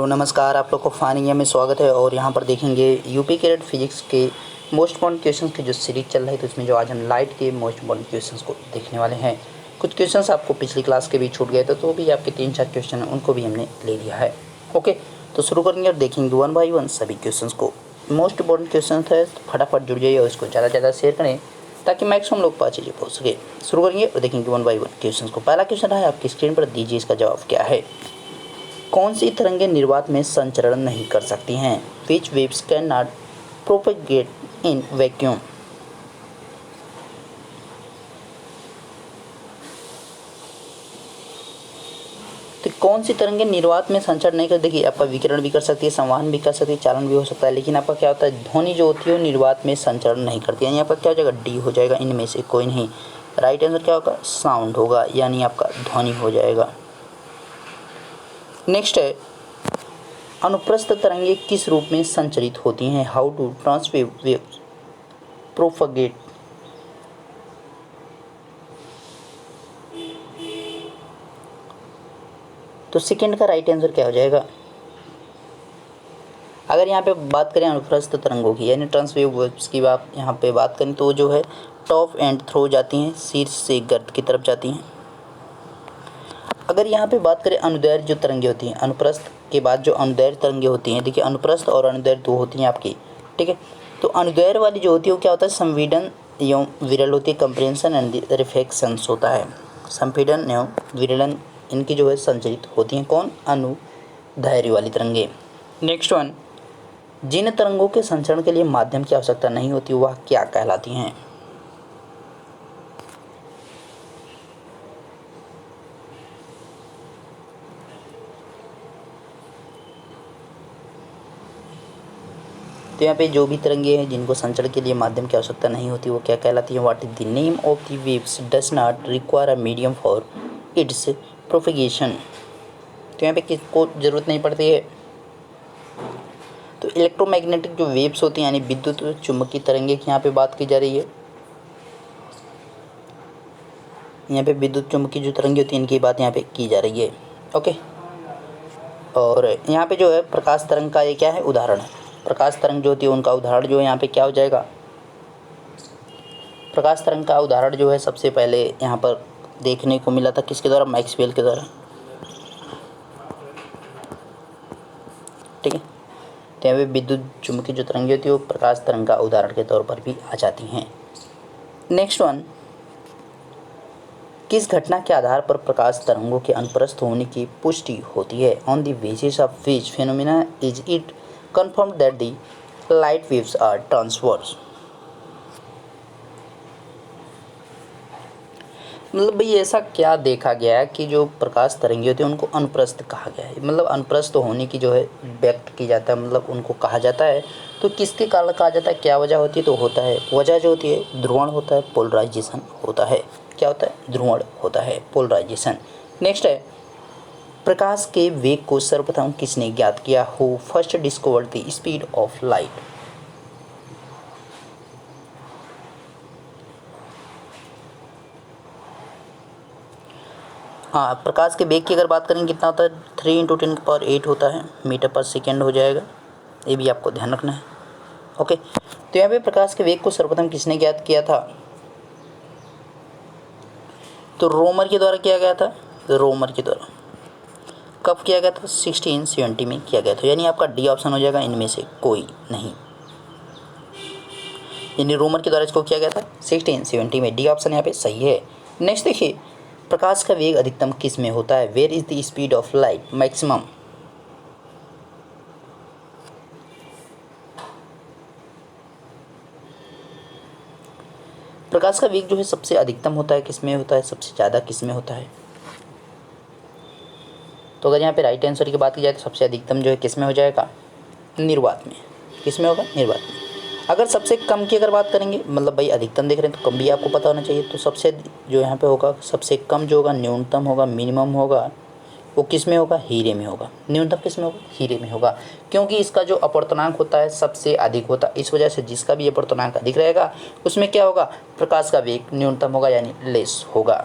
Hello नमस्कार, आप लोग को फान इंडिया में स्वागत है। और यहाँ पर देखेंगे यूपी के फिजिक्स के मोस्ट इम्पॉर्टेंट क्वेश्चंस की जो सीरीज चल रही है, तो इसमें जो आज हम लाइट के मोस्ट इम्पॉर्टेंट क्वेश्चंस को देखने वाले हैं। कुछ क्वेश्चंस आपको पिछली क्लास के भी छूट गए थे, तो भी आपके 3-4 क्वेश्चन हैं उनको भी हमने ले लिया है। ओके, तो शुरू करेंगे और देखेंगे 1 बाई 1 सभी क्वेश्चन को। मोस्ट इम्पॉर्टेंट क्वेश्चन है, तो फटाफट जुड़ जाइए और इसको ज़्यादा से ज़्यादा शेयर करें ताकि मैक्सिमम लोग पास चीज़ें पहुँच सके। शुरू करेंगे और देखेंगे 1 बाई 1 क्वेश्चन को। पहला क्वेश्चन है आपकी स्क्रीन पर, दीजिए इसका जवाब क्या है। कौन सी तरंगें निर्वात में संचरण नहीं कर सकती हैं? Which waves can not propagate in vacuum? तो कौन सी तरंगें निर्वात में संचरण नहीं कर, देखिए आपका विकिरण भी कर सकती है, संवहन भी कर सकती है, चालन भी हो सकता है, लेकिन आपका क्या होता है, ध्वनि जो होती है वो निर्वात में संचरण नहीं करती है। यानी आपका क्या हो जाएगा, डी हो जाएगा, इनमें से कोई नहीं। राइट आंसर क्या होगा, साउंड होगा, यानी आपका ध्वनि हो जाएगा। नेक्स्ट है, अनुप्रस्थ तरंगें किस रूप में संचरित होती हैं? How to transverse waves propagate? तो सेकंड का राइट आंसर क्या हो जाएगा? अगर यहाँ पे बात करें अनुप्रस्थ तरंगों की यानी ट्रांसवेव वेव्स की बात यहाँ पे बात करें, तो जो है टॉप एंड थ्रो जाती हैं, शीर्ष से गर्त की तरफ जाती हैं। अगर यहाँ पे बात करें अनुदैर्घ्य जो तरंगें होती हैं, अनुप्रस्थ के बाद जो अनुदैर्घ्य तरंगें होती हैं, देखिए अनुप्रस्थ और अनुदैर्घ्य दो होती हैं आपकी, ठीक है। तो अनुदैर्घ्य वाली जो होती है वो क्या होता है, संपीड़न एवं विरल होती है, कंप्रेंशन एंड रिफ्लेक्शंस होता है। संपीड़न एवं विरलन इनकी जो है संचरित होती हैं। कौन? अनुदैर्घ्य वाली तरंगें। नेक्स्ट वन, जिन तरंगों के संचरण के लिए माध्यम की आवश्यकता नहीं होती वह क्या कहलाती हैं? तो यहाँ पे जो भी तरंगे हैं जिनको संचरण के लिए माध्यम की आवश्यकता नहीं होती वो क्या कहलाती है? What is the name of the waves does not require a medium for its propagation? तो यहाँ पे किसको ज़रूरत नहीं पड़ती है? तो इलेक्ट्रोमैग्नेटिक जो वेव्स होती हैं यानी विद्युत चुंबकीय तरंगे की यहाँ पे बात की जा रही है। यहाँ पे विद्युत चुंबकीय जो तरंगे होती हैं इनकी बात यहाँ पे की जा रही है। ओके, और यहाँ पे जो है प्रकाश तरंग का ये क्या है, उदाहरण है। प्रकाश तरंग जो होती है उनका उदाहरण जो है यहाँ पे क्या हो जाएगा, प्रकाश तरंग का उदाहरण जो है सबसे पहले यहाँ पर देखने को मिला था किसके द्वारा, मैक्सवेल के द्वारा, ठीक है। तो यहाँ पे विद्युत चुंबकीय जो तरंगें होती है वो प्रकाश तरंग का उदाहरण के तौर पर भी आ जाती हैं। नेक्स्ट वन, किस घटना के आधार पर प्रकाश तरंगों के अनुप्रस्थ होने की पुष्टि होती है? On the basis of which phenomena is it confirmed that the light waves are transverse? मतलब भाई ऐसा क्या देखा गया है कि जो प्रकाश तरंगे होती है उनको अनुप्रस्थ कहा गया है, मतलब अनुप्रस्थ होने की जो है व्यक्त की जाता है, मतलब उनको कहा जाता है। तो किसके कारण कहा जाता है, क्या वजह होती है? तो होता है, वजह जो होती है ध्रुवण होता है, पोलराइजेशन होता है। क्या होता है? ध्रुवण होता है, पोलराइजेशन। नेक्स्ट है, प्रकाश के वेग को सर्वप्रथम किसने ज्ञात किया? Who first discovered the speed of light? हाँ, प्रकाश के वेग की अगर बात करें कितना होता है, 3 × 10⁸ होता है, मीटर पर सेकेंड हो जाएगा। ये भी आपको ध्यान रखना है। ओके, तो यहाँ पे प्रकाश के वेग को सर्वप्रथम किसने ज्ञात किया था? तो रोमर के द्वारा किया गया था। रोमर के द्वारा कब किया गया था? 1670 में किया गया था। यानी आपका डी ऑप्शन हो जाएगा, इनमें से कोई नहीं। यानी रोमर के द्वारा इसको किया गया था 1670 में। डी ऑप्शन यहाँ पे सही है। नेक्स्ट देखिए, प्रकाश का वेग अधिकतम किस में होता है? Where is the speed of light maximum? प्रकाश का वेग जो है सबसे अधिकतम होता है किस में होता है, सबसे ज़्यादा किस में होता है? तो अगर यहाँ पे राइट आंसर की बात की जाए तो सबसे अधिकतम जो है किस में हो जाएगा, निर्वात में। किस में होगा? निर्वात में। अगर सबसे कम की अगर बात करेंगे, मतलब भाई अधिकतम देख रहे हैं तो कम भी आपको पता होना चाहिए, तो सबसे जो यहाँ पे होगा सबसे कम जो होगा, न्यूनतम होगा, मिनिमम होगा, वो किस में होगा? हीरे में होगा। न्यूनतम किस में होगा? हीरे में होगा, क्योंकि इसका जो अपवर्तनांक होता है सबसे अधिक होता है। इस वजह से जिसका भी अपवर्तनांक अधिक रहेगा उसमें क्या होगा, प्रकाश का वेग न्यूनतम होगा यानी लेस होगा।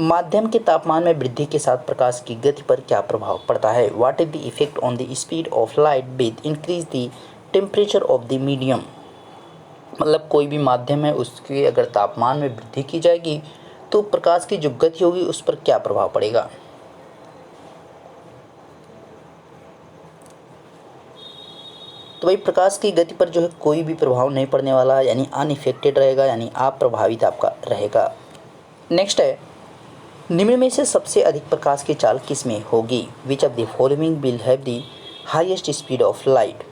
माध्यम के तापमान में वृद्धि के साथ प्रकाश की गति पर क्या प्रभाव पड़ता है? What is the effect on the speed of light with increase the temperature of the medium. मतलब कोई भी माध्यम है उसके अगर तापमान में वृद्धि की जाएगी तो प्रकाश की जो गति होगी उस पर क्या प्रभाव पड़ेगा? तो भाई प्रकाश की गति पर जो है कोई भी प्रभाव नहीं पड़ने वाला है, यानी अनइफेक्टेड रहेगा, यानी अप्रभावित आपका रहेगा। नेक्स्ट है, निम्न में से सबसे अधिक प्रकाश की चाल किस में होगी? Which of the following will have the highest speed of light.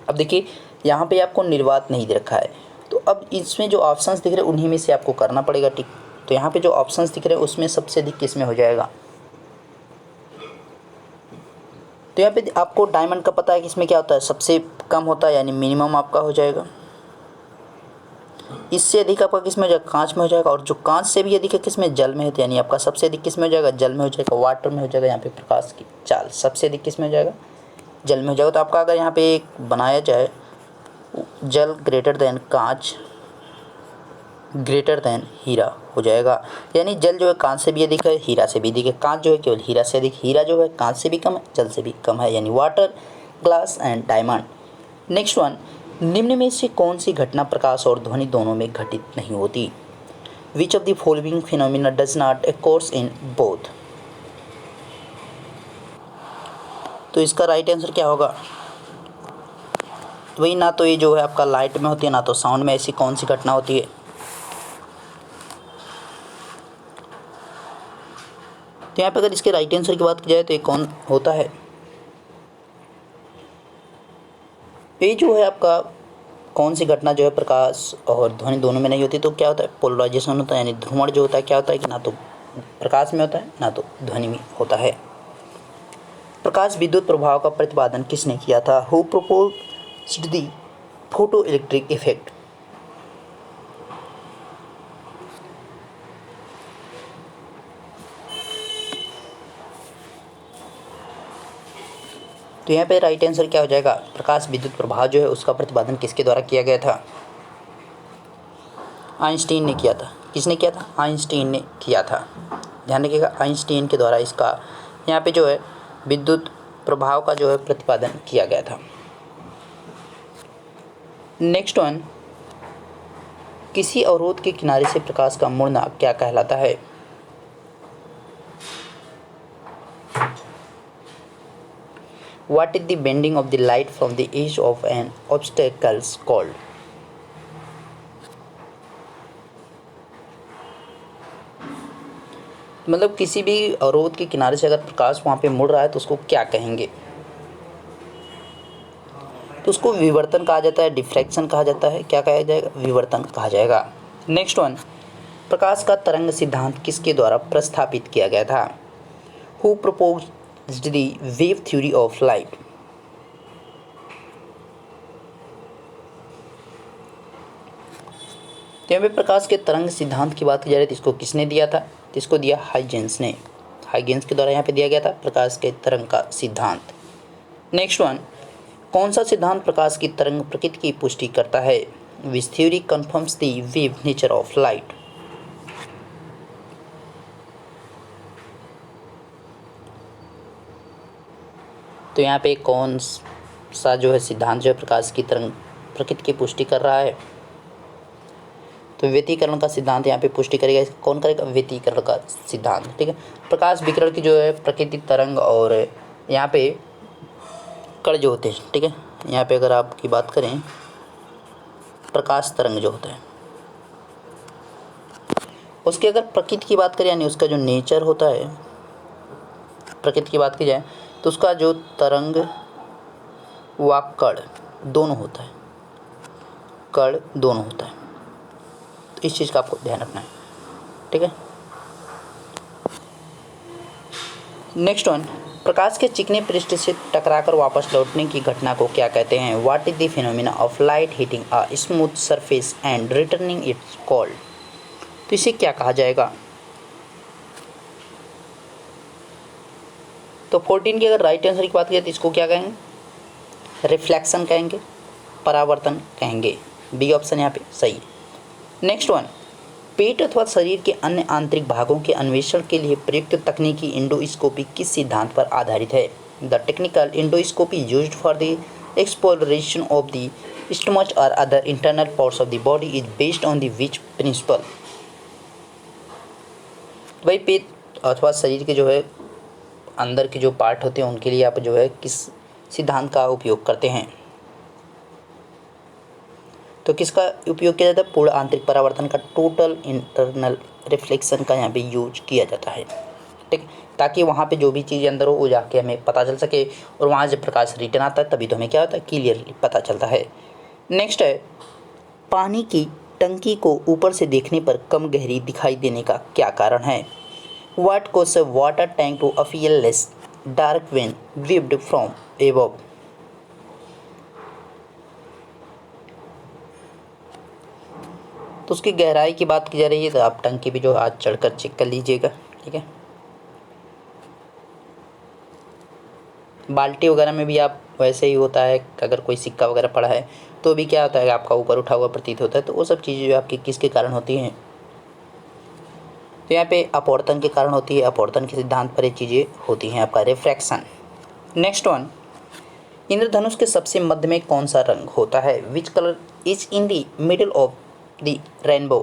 अब देखिए यहाँ पे आपको निर्वात नहीं दे रखा है, तो अब इसमें जो ऑप्शंस दिख रहे हैं उन्हीं में से आपको करना पड़ेगा, ठीक। तो यहाँ पे जो ऑप्शंस दिख रहे हैं उसमें सबसे अधिक किस में हो जाएगा? तो यहाँ पे आपको डायमंड का पता है कि इसमें क्या होता है, सबसे कम होता है, यानी मिनिमम आपका हो जाएगा। इससे अधिक आपका किस में हो जाएगा? कांच में हो जाएगा। और जो कांच से भी अधिक है किस में? जल में है, तो यानी आपका सबसे अधिक किस में हो जाएगा? जल में हो जाएगा, वाटर में हो जाएगा। यहाँ पे प्रकाश की चाल सबसे अधिक किस में हो जाएगा? जल में हो जाएगा। तो आपका अगर यहाँ पे एक बनाया जाए जल ग्रेटर देन कांच ग्रेटर देन हीरा हो जाएगा, यानी जल जो है कांच से भी अधिक है, हीरा से भी अधिक है। कांच जो है केवल हीरा से अधिक, हीरा जो है कांच से भी कम है, जल से भी कम है, यानी water, glass and diamond. Next one, निम्न में से कौन सी घटना प्रकाश और ध्वनि दोनों में घटित नहीं होती? Which of the following phenomena does not occurs in both. तो इसका राइट आंसर क्या होगा? तो वही ना तो ये जो है आपका लाइट में होती है, ना तो साउंड में। ऐसी कौन सी घटना होती है? तो यहाँ पे अगर इसके राइट आंसर की बात की जाए तो ये कौन होता है? ये जो है आपका कौन सी घटना जो है प्रकाश और ध्वनि दोनों में नहीं होती, तो क्या होता है? पोलराइजेशन होता है, यानी ध्रुवण जो होता है क्या होता है कि ना तो प्रकाश में होता है ना तो ध्वनि में होता है। प्रकाश विद्युत प्रभाव का प्रतिपादन किसने किया था? Who proposed the photo electric effect. तो यहाँ पे राइट आंसर क्या हो जाएगा? प्रकाश विद्युत प्रभाव जो है उसका प्रतिपादन किसके द्वारा किया गया था? आइंस्टीन ने किया था। किसने किया था? आइंस्टीन ने किया था। ध्यान रखिएगा, आइंस्टीन के द्वारा इसका यहाँ पे जो है विद्युत प्रभाव का जो है प्रतिपादन किया गया था। नेक्स्ट वन, किसी अवरोध के किनारे से प्रकाश का मुड़ना क्या कहलाता है? What is the bending of the light from the edge of an obstacle called? मतलब किसी भी अवरोध के किनारे से अगर प्रकाश वहाँ पे मुड़ रहा है तो उसको क्या कहेंगे? तो उसको विवर्तन कहा जाता है, डिफ्रैक्शन कहा जाता है। क्या कहा जाएगा? विवर्तन कहा जाएगा। नेक्स्ट वन, प्रकाश का तरंग सिद्धांत किसके द्वारा प्रस्तावित किया गया था? Who proposed the wave theory of light. तो यहाँ पे प्रकाश के तरंग सिद्धांत की बात की जा रही थी, इसको किसने दिया था? तो इसको दिया हाइजेंस ने। हाइजेंस के द्वारा यहाँ पे दिया गया था प्रकाश के तरंग का सिद्धांत। नेक्स्ट वन, कौन सा सिद्धांत प्रकाश की तरंग प्रकृति की पुष्टि करता है? विच theory confirms the wave nature of light. तो यहाँ पे कौन सा जो है सिद्धांत जो है प्रकाश की तरंग प्रकृति की पुष्टि कर रहा है? तो व्यतिकरण का सिद्धांत यहाँ पे पुष्टि करेगा। इसका कौन करेगा? व्यतिकरण का सिद्धांत, ठीक है। प्रकाश विकिरण की जो है प्रकृति तरंग और यहाँ पे कण जो होते हैं, ठीक है। यहाँ पे अगर आपकी बात करें प्रकाश तरंग जो होता है उसकी अगर प्रकृति की बात करें, यानी उसका जो नेचर होता है, प्रकृति की बात की जाए तो उसका जो तरंग व कण दोनों होता है, कण दोनों होता है। तो इस चीज़ का आपको ध्यान रखना है, ठीक है। नेक्स्ट वन, प्रकाश के चिकने पृष्ठ से टकराकर वापस लौटने की घटना को क्या कहते हैं? What is the phenomena of light hitting a smooth surface and returning it's called. तो इसे क्या कहा जाएगा? तो 14 की अगर राइट आंसर की बात करें तो इसको क्या कहेंगे? रिफ्लेक्शन कहेंगे, परावर्तन कहेंगे। बी ऑप्शन यहाँ पे सही है। नेक्स्ट वन, पेट अथवा शरीर के अन्य आंतरिक भागों के अन्वेषण के लिए प्रयुक्त तकनीकी इंडोस्कोपी किस सिद्धांत पर आधारित है? The technical endoscopy used for the exploration of the stomach और other internal parts of the body is based on the which principle? भाई पेट अथवा शरीर के जो है अंदर के जो पार्ट होते हैं उनके लिए आप जो है किस सिद्धांत का उपयोग करते हैं? तो किसका उपयोग किया जाता है? पूर्ण आंतरिक परावर्तन का, टोटल इंटरनल रिफ्लेक्शन का यहाँ पे यूज किया जाता है। ठीक, ताकि वहाँ पे जो भी चीज़ अंदर हो वो जाके हमें पता चल सके, और वहाँ जब प्रकाश रिटर्न आता है तभी तो हमें क्या होता है, क्लियरली पता चलता है। नेक्स्ट है, पानी की टंकी को ऊपर से देखने पर कम गहरी दिखाई देने का क्या कारण है? What causes a water tank to appear less dark when viewed from above? तो उसकी गहराई की बात की जा रही है, तो आप टंकी भी जो हाथ चढ़कर चेक कर लीजिएगा। ठीक है, बाल्टी वगैरह में भी आप वैसे ही होता है, अगर कोई सिक्का वगैरह पड़ा है तो भी क्या होता है, आपका ऊपर उठा हुआ प्रतीत होता है। तो वो सब चीज़ें जो आपकी किसके कारण होती हैं? तो यहाँ पे अपवर्तन के कारण होती है। अपवर्तन के सिद्धांत पर ये चीज़ें होती हैं, आपका रिफ्रैक्शन। नेक्स्ट वन, इंद्रधनुष के सबसे मध्य में कौन सा रंग होता है? Which colour is in the middle of the rainbow?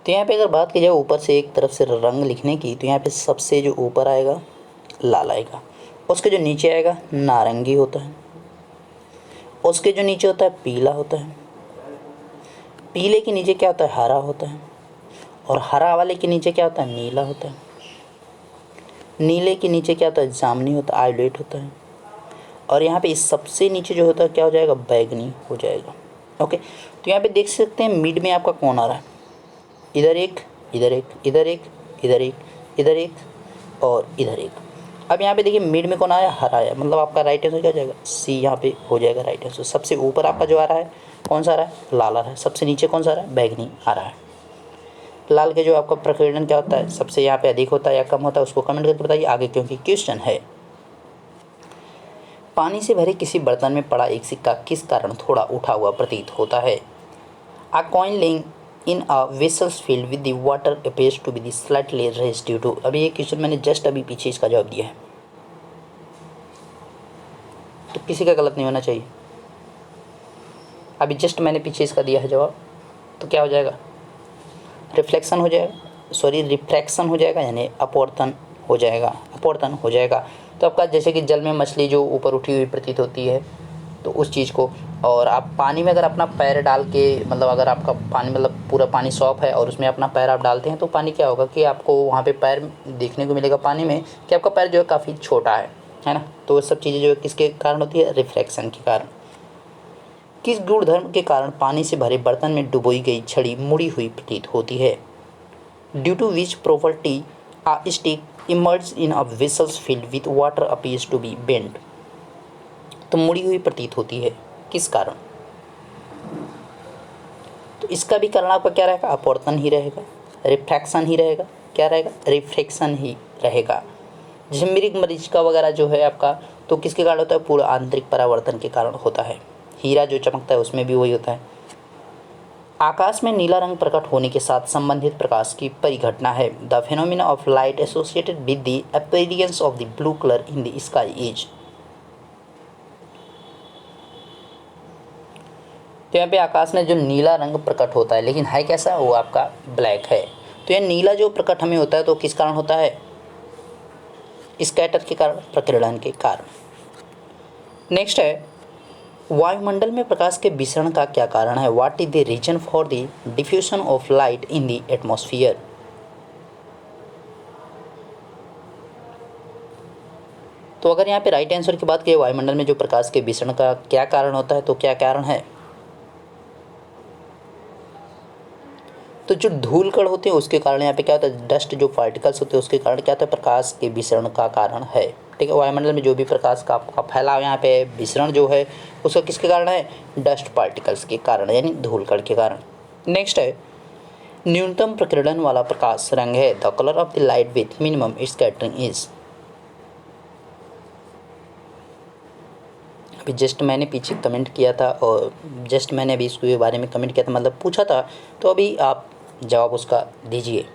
तो यहाँ पे अगर बात की जाए ऊपर से एक तरफ से रंग लिखने की, तो यहाँ पे सबसे जो ऊपर आएगा लाल आएगा, उसके जो नीचे आएगा नारंगी होता है, उसके जो नीचे होता है पीला होता है, पीले के नीचे क्या होता है, हरा होता है, और हरा वाले के नीचे क्या होता है, नीला होता है, नीले के नीचे क्या होता है, जामुनी होता है, आयोलेट होता है, और यहाँ पे इस सबसे नीचे जो होता है क्या हो जाएगा, बैगनी हो जाएगा। ओके, तो यहाँ पे देख सकते हैं मिड में आपका कौन आ रहा है, इधर एक, इधर एक, इधर एक, इधर एक, इधर एक और इधर एक। अब यहाँ पे देखिए मिड में कौन आया, हरा आया, मतलब आपका राइट आंसर क्या हो जाएगा, सी यहाँ पे हो जाएगा राइट आंसर। सबसे ऊपर आपका जो आ रहा है कौन सा आ रहा है, लाल आ रहा है, सबसे नीचे कौन सा आ रहा है, बैगनी आ रहा है। लाल के जो आपका प्रकीर्णन क्या होता है, सबसे यहाँ पे अधिक होता है या कम होता है, उसको कमेंट करके बताइए आगे, क्योंकि क्वेश्चन है। पानी से भरे किसी बर्तन में पड़ा एक सिक्का किस कारण थोड़ा उठा हुआ प्रतीत होता है? A coin laying in a vessel filled with the water appears to be the slightly raised due to। अभी ये क्वेश्चन मैंने जस्ट अभी पीछे इसका जवाब दिया है, तो किसी का गलत नहीं होना चाहिए। अभी जस्ट मैंने पीछे इसका दिया है जवाब, तो क्या हो जाएगा, रिफ्लेक्शन हो जाएगा, सॉरी रिफ्रैक्शन हो जाएगा, यानी अपवर्तन हो जाएगा, अपवर्तन हो जाएगा। तो आपका जैसे कि जल में मछली जो ऊपर उठी हुई प्रतीत होती है, तो उस चीज़ को, और आप पानी में अगर अपना पैर डाल के, मतलब अगर आपका पानी मतलब पूरा पानी सॉफ्ट है और उसमें अपना पैर आप डालते हैं, तो पानी क्या होगा कि आपको वहाँ पे पैर देखने को मिलेगा पानी में कि आपका पैर जो है काफ़ी छोटा है ना। तो सब चीज़ें जो है किसके कारण होती है, रिफ्रैक्शन के कारण। किस गुणधर्म के कारण पानी से भरे बर्तन में डुबोई गई छड़ी मुड़ी हुई प्रतीत होती है? Due to which property a stick emerge in a vessels filled with water appears to be bend? तो मुड़ी हुई प्रतीत होती है, किस कारण? तो इसका भी कारण आपका क्या रहेगा, अपवर्तन ही रहेगा, रिफ्रैक्शन ही रहेगा, क्या रहेगा, रिफ्रैक्शन ही रहेगा। जैसे मृग मरीचिका वगैरह जो है आपका, तो किसके कारण होता है, पूर्ण आंतरिक परावर्तन के कारण होता है। हीरा जो चमकता है उसमें भी वही होता है। आकाश में नीला रंग प्रकट होने के साथ संबंधित प्रकाश की परिघटना है। The phenomena of light associated with the appearance of the blue colour in the sky is. तो यहाँ पे आकाश में जो नीला रंग प्रकट होता है, लेकिन है कैसा, वो आपका ब्लैक है। तो यह नीला जो प्रकट हमें होता है तो किस कारण होता है, स्कैटर के कारण, प्रकीर्णन के कारण। नेक्स्ट है, वायुमंडल में प्रकाश के विसरण का क्या कारण है? What is the reason for the diffusion of light in the atmosphere? तो अगर यहाँ पे राइट आंसर की बात की, वायुमंडल में जो प्रकाश के विसरण का क्या कारण होता है, तो क्या कारण है, तो जो धूल कण होते हैं उसके कारण यहाँ पे क्या होता है, डस्ट जो पार्टिकल्स होते हैं उसके कारण क्या होता है, प्रकाश के विसरण का कारण है। ठीक है, वायुमंडल में जो भी प्रकाश का आपका फैलाव यहाँ पे विसरण जो है उसका किसके कारण है, डस्ट पार्टिकल्स के कारण, यानी धूल कण के कारण। नेक्स्ट है, न्यूनतम प्रकीर्णन वाला प्रकाश रंग है। The colour of the light with minimum scattering is. अभी जस्ट मैंने पीछे कमेंट किया था और जस्ट मैंने अभी इसके बारे में कमेंट किया था, मतलब पूछा था, तो अभी आप जवाब उसका दीजिए।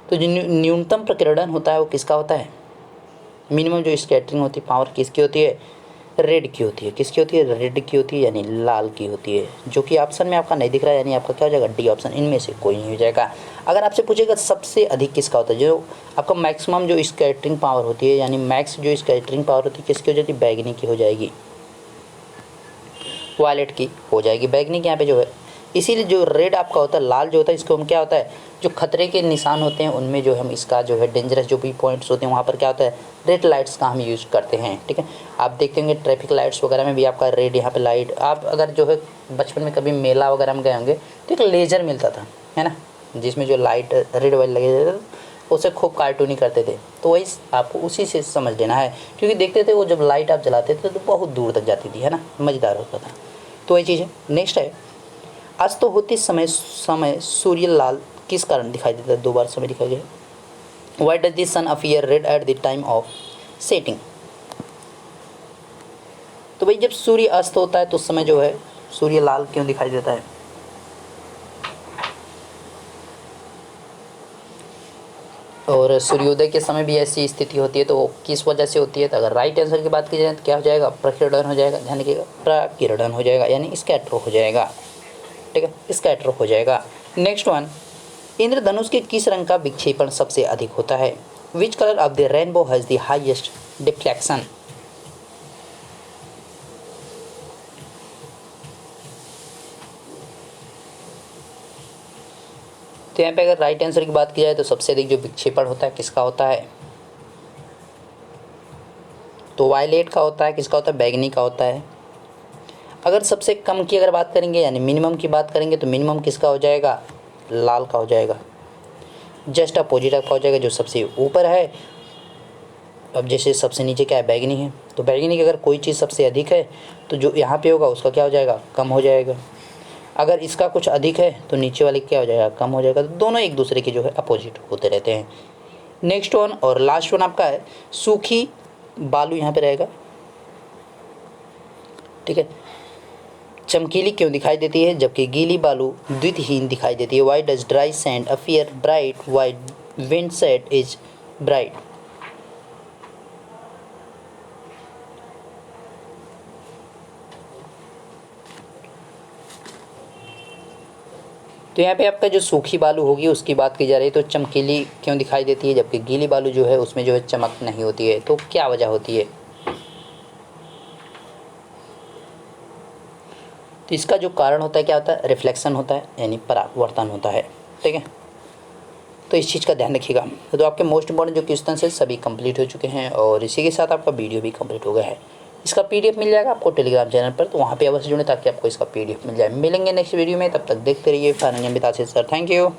तो जो न्यूनतम प्रकीर्णन होता है वो किसका होता है? मिनिमम जो स्कैटरिंग होती है पावर किसकी होती है? रेड की होती है। किसकी होती है? रेड की होती है, यानी लाल की होती है, जो कि ऑप्शन में आपका नहीं दिख रहा है, यानी आपका क्या हो जाएगा? D option. इनमें से कोई नहीं हो जाएगा। अगर आपसे पूछेगा सबसे अधिक किसका होता है, जो आपका मैक्सिमम जो स्कैटरिंग पावर होती है, यानी मैक्स जो स्कैटरिंग पावर होती है किसकी हो जाती है? बैगनी की हो जाएगी, वायलेट की हो जाएगी, बैगनी के यहाँ पे जो है। इसीलिए जो रेड आपका होता है, लाल जो होता है, इसको हम क्या होता है, जो खतरे के निशान होते हैं उनमें जो हम इसका जो है डेंजरस जो भी पॉइंट्स होते हैं वहाँ पर क्या होता है? रेड लाइट्स का हम यूज़ करते हैं। ठीक है, आप देखते होंगे ट्रैफिक लाइट्स वगैरह में भी आपका रेड यहाँ पे लाइट। आप अगर जो है बचपन में कभी मेला वगैरह में गए होंगे तो एक लेजर मिलता था, है ना, जिसमें जो लाइट रेड वाली लगे रहते थे, उसे खूब कार्टूनी करते थे। तो वही आपको उसी से समझ लेना है, क्योंकि देखते थे वो जब लाइट आप जलाते थे तो बहुत दूर तक जाती थी, है ना, मज़ेदार होता था। तो वही चीज़ है। नेक्स्ट है, अस्त होते समय समय सूर्य लाल किस कारण दिखाई देता है? 2 बार समय दिखाई गया। Why does the sun appear red at the time of setting? तो भाई जब सूर्य अस्त होता है तो उस समय जो है सूर्य लाल क्यों दिखाई देता है? और सूर्योदय के समय भी ऐसी स्थिति होती है, तो वो किस वजह से होती है? तो अगर राइट आंसर की बात की जाए तो क्या हो जाएगा? प्रकीर्णन हो जाएगा, ध्यान रखिएगा, प्रकीर्णन हो जाएगा, यानी स्कैटर हो जाएगा। ठीक है, स्कैटर हो जाएगा। नेक्स्ट वन, इंद्रधनुष के किस रंग का विक्षेपण सबसे अधिक होता है? Which colour of the rainbow has the highest deflection? तो यहाँ पे अगर राइट आंसर की बात की जाए तो सबसे अधिक जो विक्षेपण होता है किसका होता है? तो वायलेट का होता है। किसका होता है? बैगनी का होता है। अगर सबसे कम की अगर बात करेंगे यानी मिनिमम की बात करेंगे तो मिनिमम किसका हो जाएगा? लाल का हो जाएगा। जस्ट अपोजिट आपका हो जाएगा जो सबसे ऊपर है। अब जैसे सबसे नीचे क्या है? बैगनी है, तो बैगनी की अगर कोई चीज़ सबसे अधिक है तो जो यहाँ पे होगा उसका क्या हो जाएगा? कम हो जाएगा। अगर इसका कुछ अधिक है तो नीचे वाले क्या हो जाएगा? कम हो जाएगा। तो दोनों एक दूसरे के जो है अपोजिट होते रहते हैं। नेक्स्ट वन और लास्ट वन आपका है, सूखी बालू यहाँ पे रहेगा। ठीक है, चमकीली क्यों दिखाई देती है जबकि गीली बालू द्वितीयहीन दिखाई देती है? Why does dry sand appear bright why wind sand is bright? तो यहाँ पे आपका जो सूखी बालू होगी उसकी बात की जा रही है, तो चमकीली क्यों दिखाई देती है जबकि गीली बालू जो है उसमें जो है चमक नहीं होती है? तो क्या वजह होती है? तो इसका जो कारण होता है क्या होता है? रिफ्लेक्शन होता है, यानी परावर्तन होता है। ठीक है, तो इस चीज़ का ध्यान रखिएगा। तो आपके मोस्ट इंपॉर्टेंट जो क्वेश्चन है सभी कंप्लीट हो चुके हैं और इसी के साथ आपका वीडियो भी कंप्लीट हो गया है। इसका पीडीएफ मिल जाएगा आपको टेलीग्राम चैनल पर, तो वहाँ पे अवश्य जुड़ें ताकि आपको इसका पीडीएफ मिल जाए। मिलेंगे नेक्स्ट वीडियो में, तब तक देखते रहिए final Amit Ashish sir. Thank you.